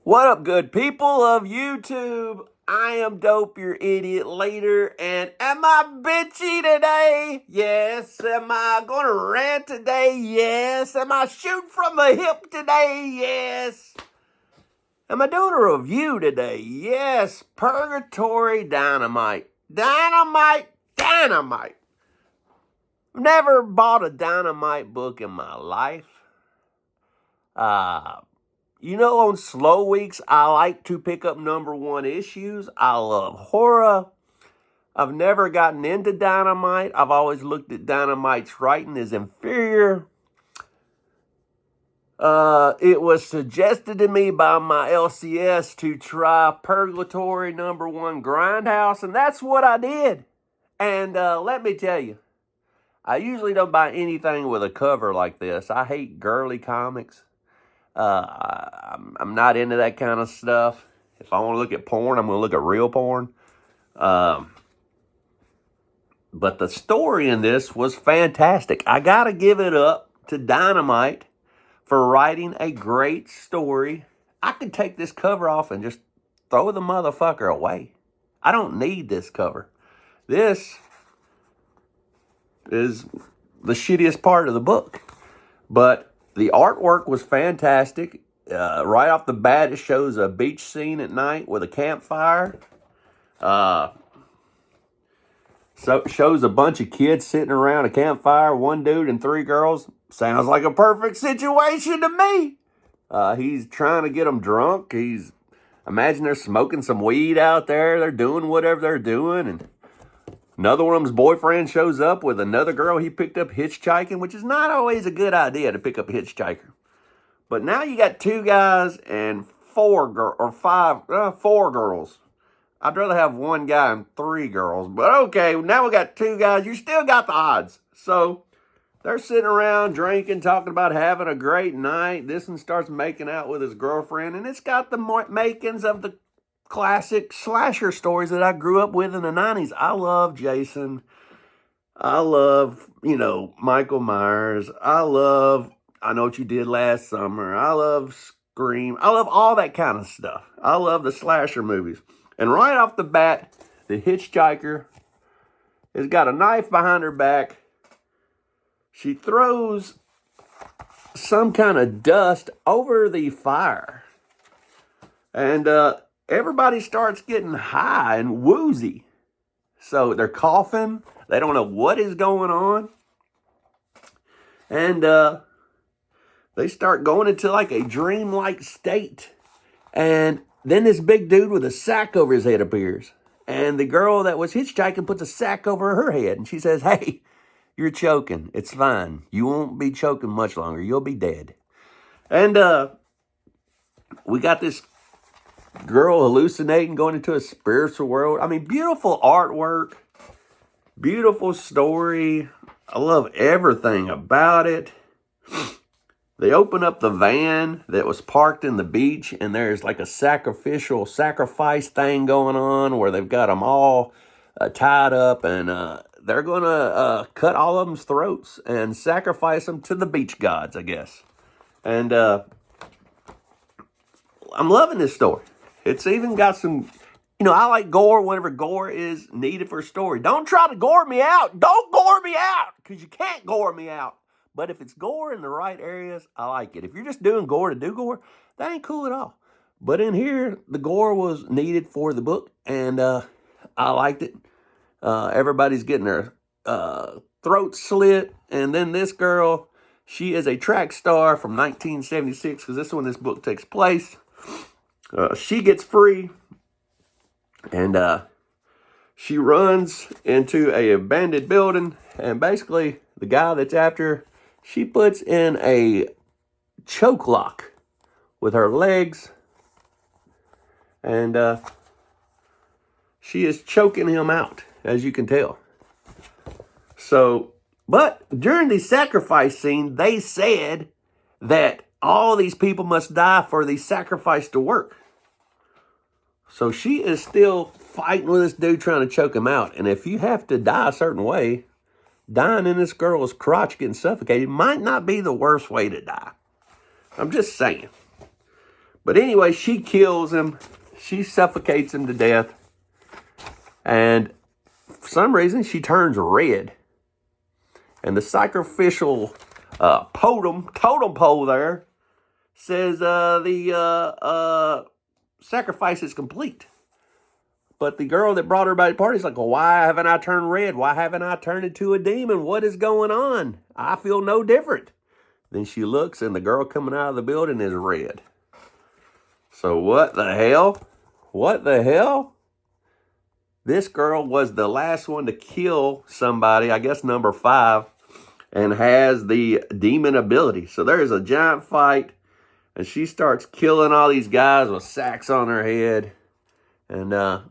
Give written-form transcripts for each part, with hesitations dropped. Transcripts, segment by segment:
What up, good people of YouTube? I am Dope, your idiot leader, and am I bitchy today? Yes. Am I gonna rant today? Yes. Am I shooting from the hip today? Yes. Am I doing a review today? Yes. Purgatory Dynamite. Dynamite. Dynamite. Never bought a Dynamite book in my life. On slow weeks, I like to pick up #1 issues. I love horror. I've never gotten into Dynamite. I've always looked at Dynamite's writing as inferior. It was suggested to me by my LCS to try Purgatory #1 Grindhouse, and that's what I did. And let me tell you, I usually don't buy anything with a cover like this. I hate girly comics. I'm not into that kind of stuff. If I want to look at porn, I'm going to look at real porn. But the story in this was fantastic. I got to give it up to Dynamite for writing a great story. I could take this cover off and just throw the motherfucker away. I don't need this cover. This is the shittiest part of the book. But the artwork was fantastic. Right off the bat, it shows a beach scene at night with a campfire. So it shows a bunch of kids sitting around a campfire, one dude and 3 girls. Sounds like a perfect situation to me. He's trying to get them drunk. Imagine they're smoking some weed out there. They're doing whatever they're doing. And another one of them's boyfriend shows up with another girl he picked up hitchhiking, which is not always a good idea to pick up a hitchhiker. But now you got 2 guys and 4 girls. I'd rather have 1 guy and 3 girls. But okay, now we got 2 guys. You still got the odds. So they're sitting around drinking, talking about having a great night. This one starts making out with his girlfriend, and it's got the makings of the classic slasher stories that I grew up with in the 90s. I love Jason. I love, Michael Myers. I love I Know What You Did Last Summer. I love Scream. I love all that kind of stuff. I love the slasher movies. And right off the bat, the hitchhiker has got a knife behind her back. She throws some kind of dust over the fire. And everybody starts getting high and woozy. So they're coughing. They don't know what is going on. And they start going into like a dreamlike state. And then this big dude with a sack over his head appears. And the girl that was hitchhiking puts a sack over her head. And she says, "Hey, you're choking. It's fine. You won't be choking much longer. You'll be dead." And we got this girl hallucinating, going into a spiritual world. I mean, beautiful artwork, beautiful story. I love everything about it. They open up the van that was parked in the beach, and there's like a sacrifice thing going on where they've got them all tied up, and they're going to cut all of them's throats and sacrifice them to the beach gods, I guess. And I'm loving this story. It's even got some, I like gore whenever gore is needed for a story. Don't try to gore me out. Don't gore me out, because you can't gore me out. But if it's gore in the right areas, I like it. If you're just doing gore to do gore, that ain't cool at all. But in here, the gore was needed for the book, and I liked it. Everybody's getting their throat slit. And then this girl, she is a track star from 1976, because this is when this book takes place. She gets free, and she runs into a abandoned building, and basically the guy that's after her, she puts in a choke lock with her legs, and she is choking him out, as you can tell. So, but during the sacrifice scene, they said that all these people must die for the sacrifice to work. So she is still fighting with this dude trying to choke him out. And if you have to die a certain way, dying in this girl's crotch getting suffocated might not be the worst way to die. I'm just saying. But anyway, she kills him. She suffocates him to death. And for some reason, she turns red. And the sacrificial totem pole there says the sacrifice is complete. But the girl that brought everybody to the party is like, well, why haven't I turned red? Why haven't I turned into a demon? What is going on? I feel no different. Then she looks, and the girl coming out of the building is red. So what the hell? What the hell? This girl was the last one to kill somebody, I guess number 5, and has the demon ability. So there's a giant fight, and she starts killing all these guys with sacks on her head. And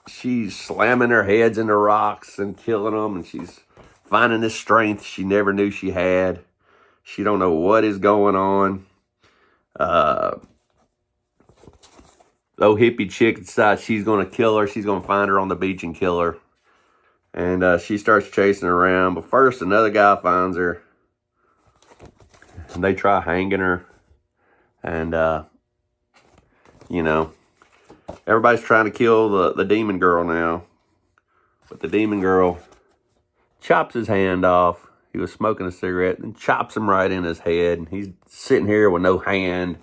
she's slamming their heads into rocks and killing them, and she's finding this strength she never knew she had. She don't know what is going on. The old hippie chick decides she's going to kill her. She's going to find her on the beach and kill her. And she starts chasing her around. But first, another guy finds her. And they try hanging her. And, you know, everybody's trying to kill the demon girl now. But the demon girl chops his hand off. He was smoking a cigarette and chops him right in his head. And he's sitting here with no hand.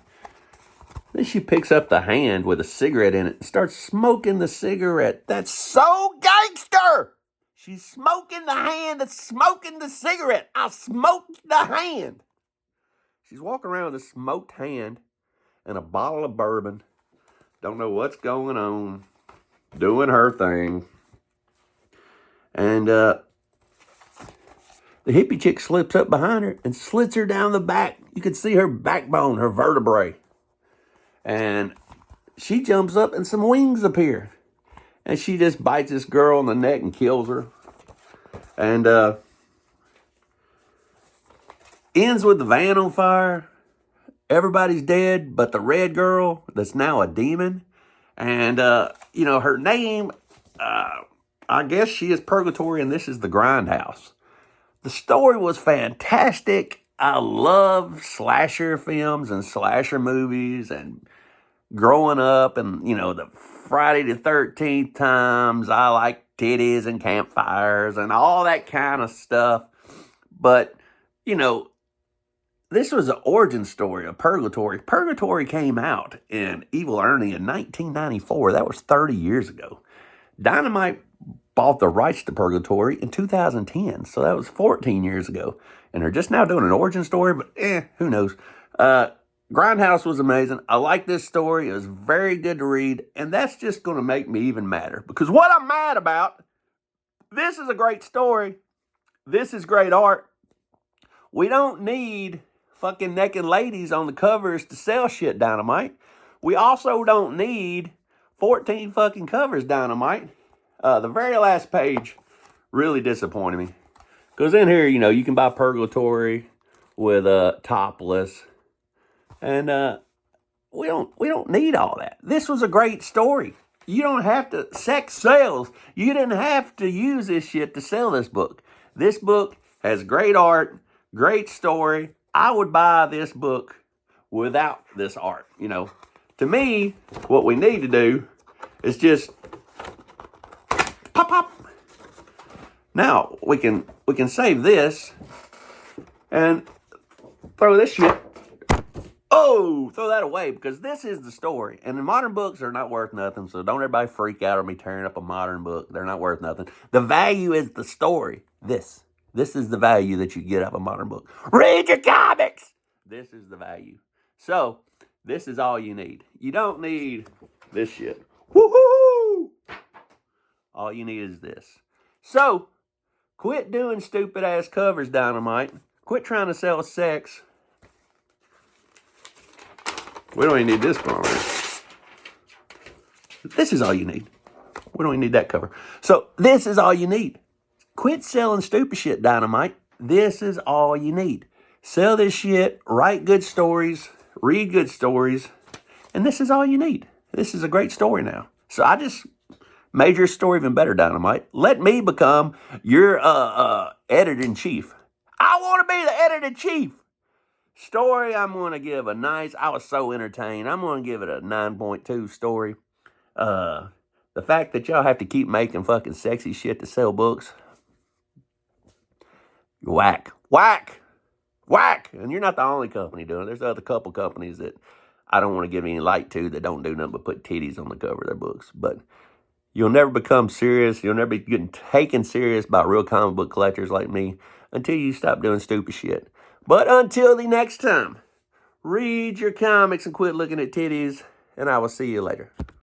Then she picks up the hand with a cigarette in it and starts smoking the cigarette. That's so gangster! She's smoking the hand that's smoking the cigarette. I smoked the hand. She's walking around with a smoked hand and a bottle of bourbon. Don't know what's going on. Doing her thing. And the hippie chick slips up behind her and slits her down the back. You can see her backbone, her vertebrae. And she jumps up and some wings appear. And she just bites this girl in the neck and kills her. And ends with the van on fire. Everybody's dead but the red girl that's now a demon. And, you know, her name, I guess she is Purgatory and this is the Grindhouse. The story was fantastic. I love slasher films and slasher movies and growing up and, you know, the Friday the 13th times. I like titties and campfires and all that kind of stuff. But, you know, this was an origin story of Purgatory. Purgatory came out in Evil Ernie in 1994. That was 30 years ago. Dynamite bought the rights to Purgatory in 2010. So that was 14 years ago. And they're just now doing an origin story, but who knows. Grindhouse was amazing. I like this story. It was very good to read. And that's just going to make me even madder. Because what I'm mad about, this is a great story. This is great art. We don't need fucking naked ladies on the covers to sell shit, Dynamite. We also don't need 14 fucking covers, Dynamite. The very last page really disappointed me. Because in here, you know, you can buy Purgatory with topless. And we don't need all that. This was a great story. You don't have to, sex sells. You didn't have to use this shit to sell this book. This book has great art, great story. I would buy this book without this art, you know. To me, what we need to do is just pop. Now, we can save this and throw this shit. Oh, throw that away because this is the story. And the modern books are not worth nothing, so don't everybody freak out on me tearing up a modern book. They're not worth nothing. The value is the story. This is the value that you get out of a modern book. Read your comics! This is the value. So, this is all you need. You don't need this shit. Woohoo! All you need is this. So, quit doing stupid ass covers, Dynamite. Quit trying to sell sex. We don't even need this one. This is all you need. We don't even need that cover. So, this is all you need. Quit selling stupid shit, Dynamite. This is all you need. Sell this shit, write good stories, read good stories, and this is all you need. This is a great story now. So I just made your story even better, Dynamite. Let me become your editor-in-chief. I want to be the editor-in-chief. Story, I'm going to give a nice, I was so entertained. I'm going to give it a 9.2 story. The fact that y'all have to keep making fucking sexy shit to sell books. Whack. Whack. Whack. And you're not the only company doing it. There's other couple companies that I don't want to give any light to that don't do nothing but put titties on the cover of their books. But you'll never become serious. You'll never be getting taken serious by real comic book collectors like me until you stop doing stupid shit. But until the next time, read your comics and quit looking at titties, and I will see you later.